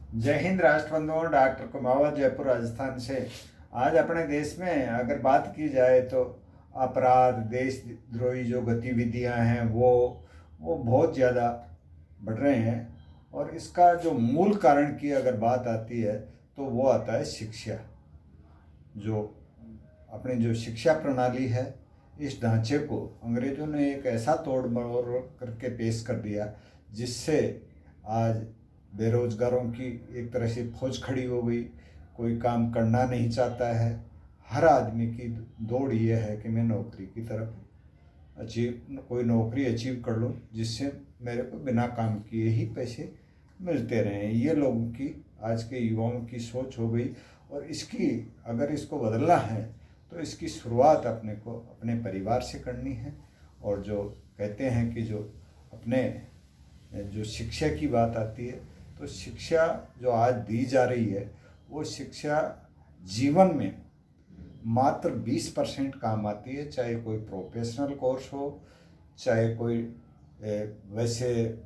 जय हिंद राष्ट्रबंधुओं। डॉक्टर कुमावत, जयपुर राजस्थान से। आज अपने देश में अगर बात की जाए तो अपराध, देशद्रोही जो गतिविधियां हैं वो बहुत ज़्यादा बढ़ रहे हैं। और इसका जो मूल कारण की अगर बात आती है तो वो आता है शिक्षा। जो अपनी जो शिक्षा प्रणाली है, इस ढांचे को अंग्रेज़ों ने एक ऐसा तोड़ मरोड़ करके पेश कर दिया जिससे आज बेरोजगारों की एक तरह से फौज खड़ी हो गई। कोई काम करना नहीं चाहता है। हर आदमी की दौड़ ये है कि मैं नौकरी की तरफ कोई नौकरी अचीव कर लूँ जिससे मेरे को बिना काम किए ही पैसे मिलते रहें। ये लोगों की, आज के युवाओं की सोच हो गई। और इसको बदलना है तो इसकी शुरुआत अपने को अपने परिवार से करनी है। और जो कहते हैं कि जो शिक्षा की बात आती है तो शिक्षा जो आज दी जा रही है वो शिक्षा जीवन में मात्र 20% काम आती है। चाहे कोई प्रोफेशनल कोर्स हो, चाहे कोई वैसे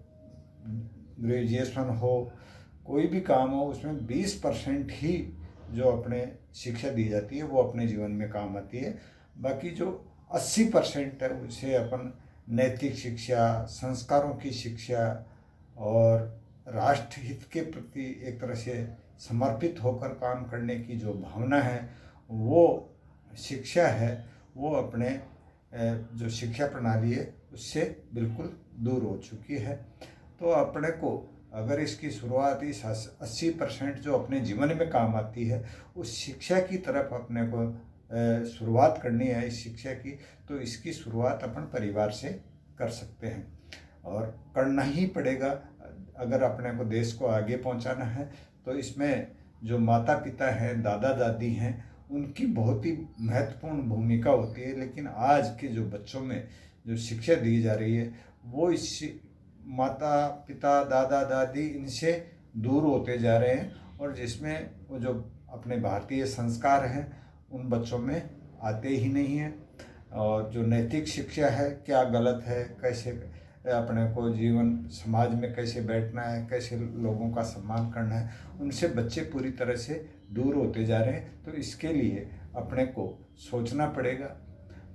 ग्रेजुएशन हो, कोई भी काम हो, उसमें 20% ही जो अपने शिक्षा दी जाती है वो अपने जीवन में काम आती है। बाकी जो 80% है उसे अपन नैतिक शिक्षा, संस्कारों की शिक्षा और राष्ट्रहित के प्रति एक तरह से समर्पित होकर काम करने की जो भावना है, वो शिक्षा है, वो अपने जो शिक्षा प्रणाली है उससे बिल्कुल दूर हो चुकी है। तो अपने को अगर इसकी शुरुआत इस 80% जो अपने जीवन में काम आती है उस शिक्षा की तरफ अपने को शुरुआत करनी है इस शिक्षा की, तो इसकी शुरुआत अपन परिवार से कर सकते हैं और करना ही पड़ेगा। अगर अपने को देश को आगे पहुंचाना है तो इसमें जो माता पिता हैं, दादा दादी हैं, उनकी बहुत ही महत्वपूर्ण भूमिका होती है। लेकिन आज के जो बच्चों में जो शिक्षा दी जा रही है वो इस माता पिता, दादा दादी, इनसे दूर होते जा रहे हैं। और जिसमें वो जो अपने भारतीय संस्कार हैं उन बच्चों में आते ही नहीं हैं। और जो नैतिक शिक्षा है, क्या गलत है, कैसे अपने को जीवन समाज में कैसे बैठना है, कैसे लोगों का सम्मान करना है, उनसे बच्चे पूरी तरह से दूर होते जा रहे हैं। तो इसके लिए अपने को सोचना पड़ेगा,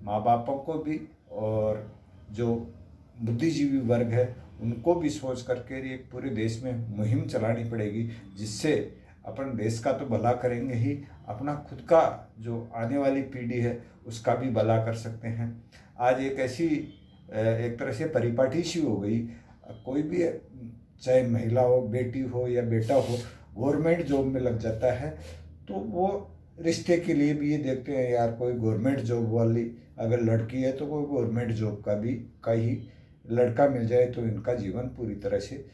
माँ बापों को भी और जो बुद्धिजीवी वर्ग है उनको भी सोच करके एक पूरे देश में मुहिम चलानी पड़ेगी, जिससे अपन देश का तो भला करेंगे ही, अपना खुद का जो आने वाली पीढ़ी है उसका भी भला कर सकते हैं। आज एक ऐसी एक तरह से परिपाटी सी हो गई, कोई भी चाहे महिला हो, बेटी हो या बेटा हो, गवर्नमेंट जॉब में लग जाता है तो वो रिश्ते के लिए भी ये देखते हैं यार कोई गवर्नमेंट जॉब वाली अगर लड़की है तो कोई गवर्नमेंट जॉब का ही लड़का मिल जाए तो इनका जीवन पूरी तरह से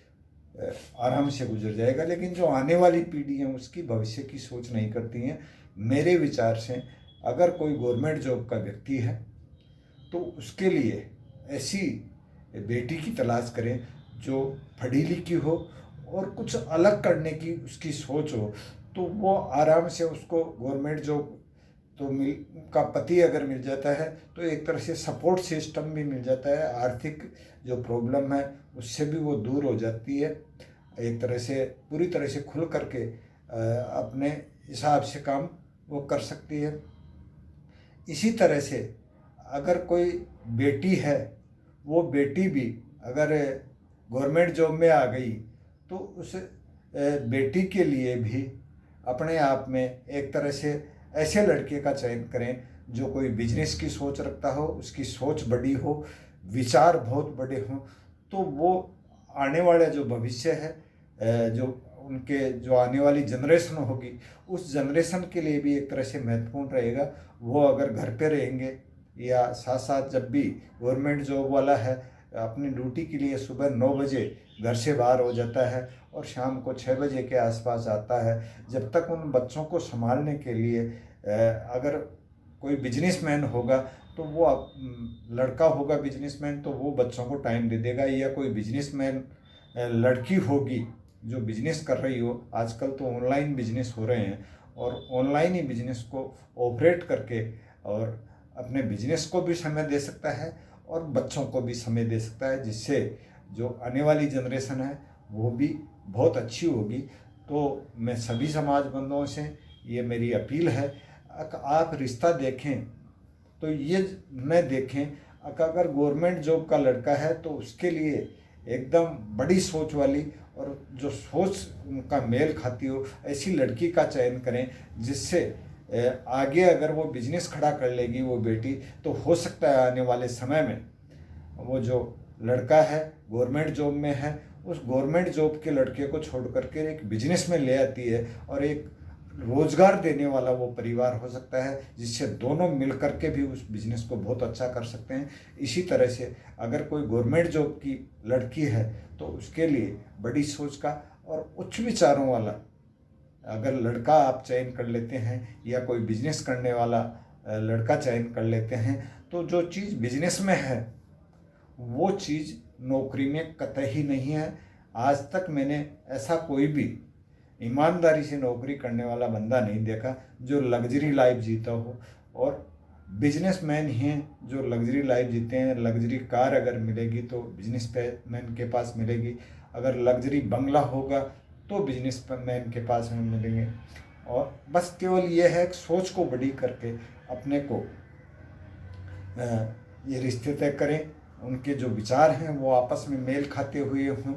आराम से गुजर जाएगा। लेकिन जो आने वाली पीढ़ी है उसकी भविष्य की सोच नहीं करती हैं। मेरे विचार से अगर कोई गवर्नमेंट जॉब का व्यक्ति है तो उसके लिए ऐसी बेटी की तलाश करें जो पढ़ी लिखी हो और कुछ अलग करने की उसकी सोच हो, तो वो आराम से उसको गवर्नमेंट जॉब तो का पति अगर मिल जाता है तो एक तरह से सपोर्ट सिस्टम भी मिल जाता है। आर्थिक जो प्रॉब्लम है उससे भी वो दूर हो जाती है। एक तरह से पूरी तरह से खुल करके अपने हिसाब से काम वो कर सकती है। इसी तरह से अगर कोई बेटी है, वो बेटी भी अगर गवर्नमेंट जॉब में आ गई तो उस बेटी के लिए भी अपने आप में एक तरह से ऐसे लड़के का चयन करें जो कोई बिजनेस की सोच रखता हो, उसकी सोच बड़ी हो, विचार बहुत बड़े हों, तो वो आने वाला जो भविष्य है, जो उनके जो आने वाली जनरेशन होगी उस जनरेशन के लिए भी एक तरह से महत्वपूर्ण रहेगा। वो अगर घर पे रहेंगे या साथ साथ जब भी गवर्नमेंट जॉब वाला है अपनी ड्यूटी के लिए सुबह 9 बजे घर से बाहर हो जाता है और शाम को 6 बजे के आसपास आता है, जब तक उन बच्चों को संभालने के लिए अगर कोई बिजनेसमैन होगा तो वो लड़का होगा बिजनेसमैन तो वो बच्चों को टाइम दे देगा, या कोई बिजनेसमैन लड़की होगी जो बिजनेस कर रही हो। आजकल तो ऑनलाइन बिजनेस हो रहे हैं और ऑनलाइन ही बिजनेस को ऑपरेट करके और अपने बिजनेस को भी समय दे सकता है और बच्चों को भी समय दे सकता है, जिससे जो आने वाली जनरेशन है वो भी बहुत अच्छी होगी। तो मैं सभी समाज बंधुओं से ये मेरी अपील है, आप रिश्ता देखें तो ये न देखें अगर गवर्नमेंट जॉब का लड़का है तो उसके लिए एकदम बड़ी सोच वाली और जो सोच उनका मेल खाती हो ऐसी लड़की का चयन करें, जिससे आगे अगर वो बिजनेस खड़ा कर लेगी वो बेटी, तो हो सकता है आने वाले समय में वो जो लड़का है गवर्नमेंट जॉब में है, उस गवर्नमेंट जॉब के लड़के को छोड़ करके एक बिजनेस में ले आती है और एक रोजगार देने वाला वो परिवार हो सकता है, जिससे दोनों मिल करके भी उस बिजनेस को बहुत अच्छा कर सकते हैं। इसी तरह से अगर कोई गवर्नमेंट जॉब की लड़की है तो उसके लिए बड़ी सोच का और उच्च विचारों वाला अगर लड़का आप चयन कर लेते हैं या कोई बिजनेस करने वाला लड़का चयन कर लेते हैं, तो जो चीज़ बिजनेस में है वो चीज़ नौकरी में कतई नहीं है। आज तक मैंने ऐसा कोई भी ईमानदारी से नौकरी करने वाला बंदा नहीं देखा जो लग्जरी लाइफ जीता हो, और बिजनेसमैन ही हैं जो लग्जरी लाइफ जीते हैं। लग्जरी कार अगर मिलेगी तो बिजनेसमैन के पास मिलेगी, अगर लग्जरी बंगला होगा तो बिजनेसमैन के पास में मिलेंगे। और बस केवल ये है कि सोच को बड़ी करके अपने को ये रिश्ते तय करें, उनके जो विचार हैं वो आपस में मेल खाते हुए हों,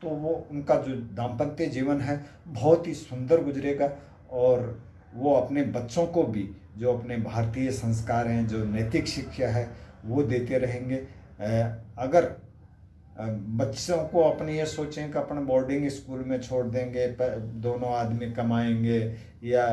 तो वो उनका जो दाम्पत्य जीवन है बहुत ही सुंदर गुजरेगा। और वो अपने बच्चों को भी जो अपने भारतीय संस्कार हैं, जो नैतिक शिक्षा है वो देते रहेंगे। अगर बच्चों को अपनी ये सोचें कि अपन बोर्डिंग स्कूल में छोड़ देंगे, दोनों आदमी कमाएंगे, या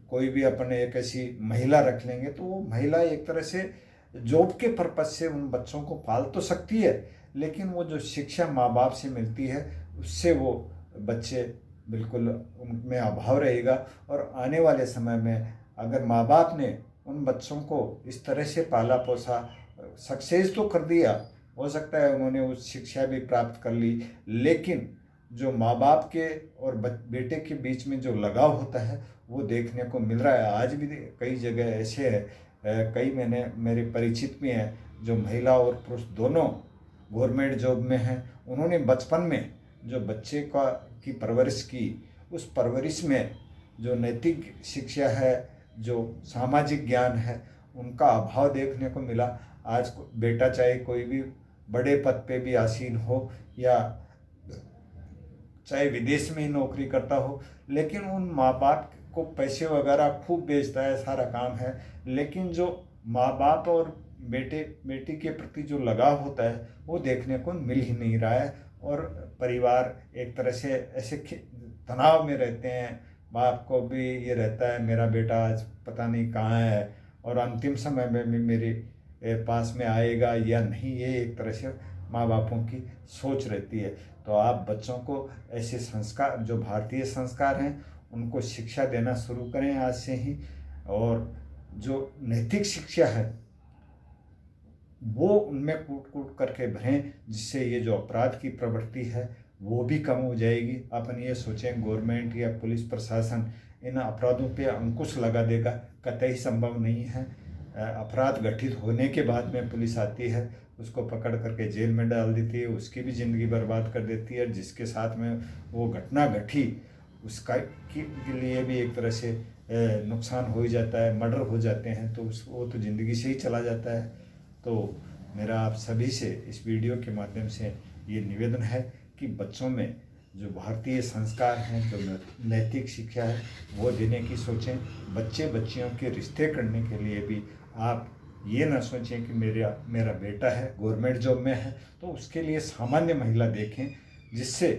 कोई भी अपने एक ऐसी महिला रख लेंगे, तो वो महिला एक तरह से जॉब के पर्पज से उन बच्चों को पाल तो सकती है, लेकिन वो जो शिक्षा माँ बाप से मिलती है उससे वो बच्चे बिल्कुल उनमें अभाव रहेगा। और आने वाले समय में अगर माँ बाप ने उन बच्चों को इस तरह से पाला पोसा, सक्सेस तो कर दिया, हो सकता है उन्होंने उस शिक्षा भी प्राप्त कर ली, लेकिन जो माँ बाप के और बेटे के बीच में जो लगाव होता है वो देखने को मिल रहा है। आज भी कई जगह ऐसे है, कई मैंने मेरे परिचित में हैं जो महिला और पुरुष दोनों गवर्नमेंट जॉब में हैं। उन्होंने बचपन में जो बच्चे की परवरिश की, उस परवरिश में जो नैतिक शिक्षा है, जो सामाजिक ज्ञान है, उनका अभाव देखने को मिला। आज बेटा चाहे कोई भी बड़े पद पे भी आसीन हो या चाहे विदेश में ही नौकरी करता हो, लेकिन उन माँ बाप को पैसे वगैरह खूब बेचता है, सारा काम है, लेकिन जो माँ बाप और बेटे बेटी के प्रति जो लगाव होता है वो देखने को मिल ही नहीं रहा है। और परिवार एक तरह से ऐसे तनाव में रहते हैं, बाप को भी ये रहता है मेरा बेटा आज पता नहीं कहाँ है और अंतिम समय में भी मेरे पास में आएगा या नहीं, ये एक तरह से माँ बापों की सोच रहती है। तो आप बच्चों को ऐसे संस्कार, जो भारतीय संस्कार हैं, उनको शिक्षा देना शुरू करें आज से ही। और जो नैतिक शिक्षा है वो उनमें कूट कूट करके भरें, जिससे ये जो अपराध की प्रवृत्ति है वो भी कम हो जाएगी। अपन ये सोचें गवर्नमेंट या पुलिस प्रशासन इन अपराधों पे अंकुश लगा देगा, कतई संभव नहीं है। अपराध घटित होने के बाद में पुलिस आती है, उसको पकड़ करके जेल में डाल देती है, उसकी भी ज़िंदगी बर्बाद कर देती है। जिसके साथ में वो घटना घटी उसका के लिए भी एक तरह से नुकसान हो ही जाता है, मर्डर हो जाते हैं, तो वो तो ज़िंदगी से ही चला जाता है। तो मेरा आप सभी से इस वीडियो के माध्यम से ये निवेदन है कि बच्चों में जो भारतीय संस्कार हैं, जो नैतिक शिक्षा है, वो देने की सोचें। बच्चे बच्चियों के रिश्ते करने के लिए भी आप ये ना सोचें कि मेरा बेटा है गवर्नमेंट जॉब में है तो उसके लिए सामान्य महिला देखें, जिससे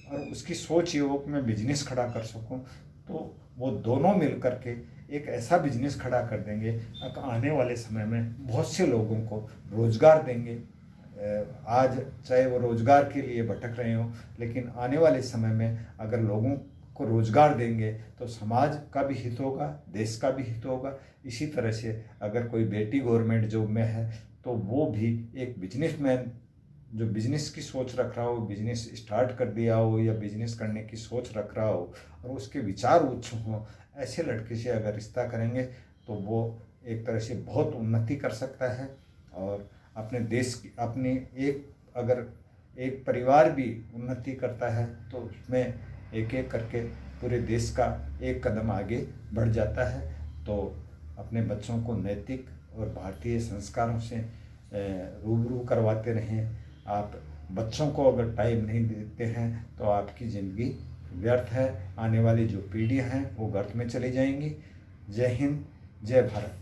और उसकी सोच ये हो कि मैं बिजनेस खड़ा कर सकूं, तो वो दोनों मिल करके एक ऐसा बिजनेस खड़ा कर देंगे, आने वाले समय में बहुत से लोगों को रोज़गार देंगे। आज चाहे वो रोज़गार के लिए भटक रहे हों, लेकिन आने वाले समय में अगर लोगों को रोज़गार देंगे तो समाज का भी हित होगा, देश का भी हित होगा। इसी तरह से अगर कोई बेटी गवर्नमेंट जॉब में है तो वो भी एक बिजनेसमैन जो बिज़नेस की सोच रख रहा हो, बिज़नेस स्टार्ट कर दिया हो या बिज़नेस करने की सोच रख रहा हो और उसके विचार उच्च हों, ऐसे लड़के से अगर रिश्ता करेंगे तो वो एक तरह से बहुत उन्नति कर सकता है। और अपने देश की अपनी एक अगर एक परिवार भी उन्नति करता है तो उसमें एक एक करके पूरे देश का एक कदम आगे बढ़ जाता है। तो अपने बच्चों को नैतिक और भारतीय संस्कारों से रूबरू करवाते रहें। आप बच्चों को अगर टाइम नहीं देते हैं तो आपकी ज़िंदगी व्यर्थ है। आने वाली जो पीढ़ियाँ हैं वो गर्त में चली जाएंगी। जय हिंद, जय भारत।